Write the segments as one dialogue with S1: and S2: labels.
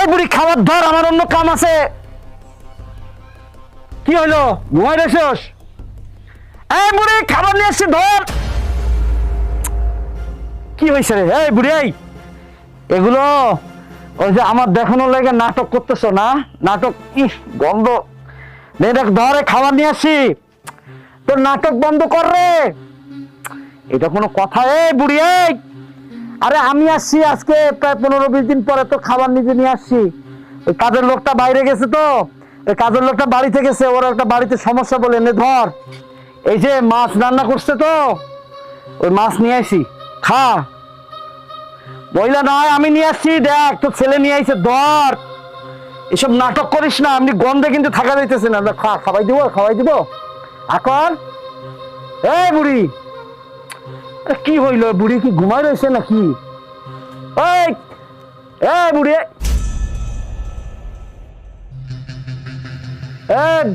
S1: এই বুড়ি খাবার ধর, আমার অন্য কাম আছে। কি হইলো, ঘুমাই রেছস? এই বুড়ি খাবার নিয়ে এসছি, ধর। কি হয়েছে রে? এই বুড়ি, এই এগুলো ওই যে আমার দেখানোর লাগে নাটক করতেছো না? নাটক গন্ধ। দেখ ধরে খাবার নিয়ে আসছি, তোর নাটক বন্ধ কর রে। এটা কোনো কথা? এই বুড়ি, এই আরে আমি আসছি আজকে প্রায় 15-20 দিন পরে, তো খাবার নিজে নিয়ে আসছি। ওই কাজের লোকটা বাইরে গেছে, তো ওই কাজের লোকটা বাড়িতে গেছে, ওর একটা বাড়িতে সমস্যা বলে। এনে ধর, এই যে মাছ রান্না করছে, তো ওই মাছ নিয়ে আসি, খা। বইলা নয়, আমি নিয়ে আসছি, দেখ তোর ছেলে নিয়ে আসছে, ধর। এসব নাটক করিস না, এমনি গন্ধে কিন্তু থাকা যাইতেছে না। খাওয়াই দিব, খাওয়াই দিব এখন। এই বুড়ি, কি হইল? বুড়ি কি ঘুমাই রয়েছে নাকি? এই এই বুড়ি, এই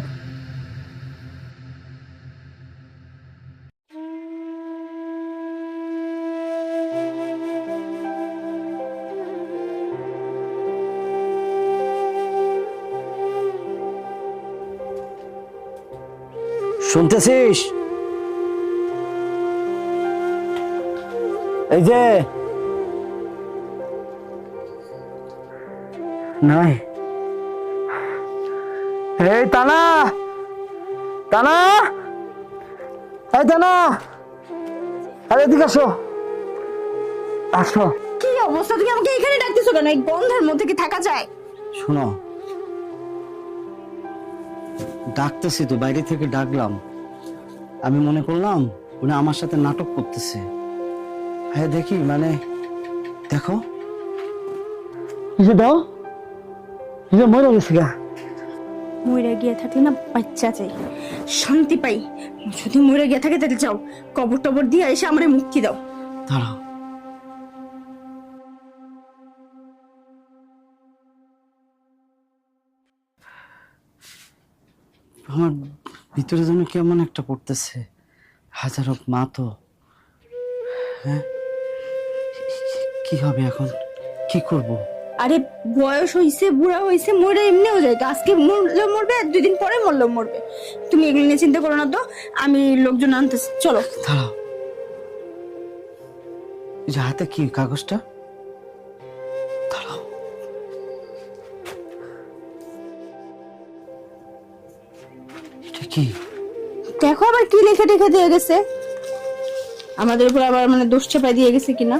S1: শুনতেছিস? এই যে নাই। এই টানা, টানা, এই টানা, আরে এদিকে আসো, আসো।
S2: কি অবস্থা? তুমি আমাকে এখানে ডাকতেছো কেন? এই গন্ধের মধ্যে কি থাকা যায়?
S1: শোনো, ডাকতেছি তো, বাইরে থেকে ডাকলাম। আমি মনে করলাম উনি আমার সাথে নাটক করতেছে। হ্যাঁ দেখি, মানে দেখো, দাও, মরে গেছে গা।
S2: মরে গিয়ে থাকলে না বাচ্চা চাই, শান্তি পাই। যদি মরে গিয়ে থাকে তাহলে যাও, কবর টবর দিয়ে এসে আমারে মুক্তি দাও।
S1: দাঁড়াও, আমার ভিতরে যেন কেমন একটা পড়তেছে। হাজারো মা তো, হ্যাঁ কি হবে এখন, কি করব?
S2: আরে বয়স হইছে, বুড়া হইছে, মরে এমনিও যায়। তো আজকে মরলে মরবে, 2 দিন পরে মরলেও মরবে। তুমি এগুলো নিয়ে চিন্তা করো না তো, আমি লোকজন আনতেছি, চলো।
S1: দাঁড়াও, এই যে হাতে কি কাগজটা? দাঁড়াও, এটা কি?
S2: দেখো আবার কি লেখা টেখা দিয়ে গেছে, আমাদের উপর আবার মানে দোষ চাপাই দিয়ে গেছে কিনা।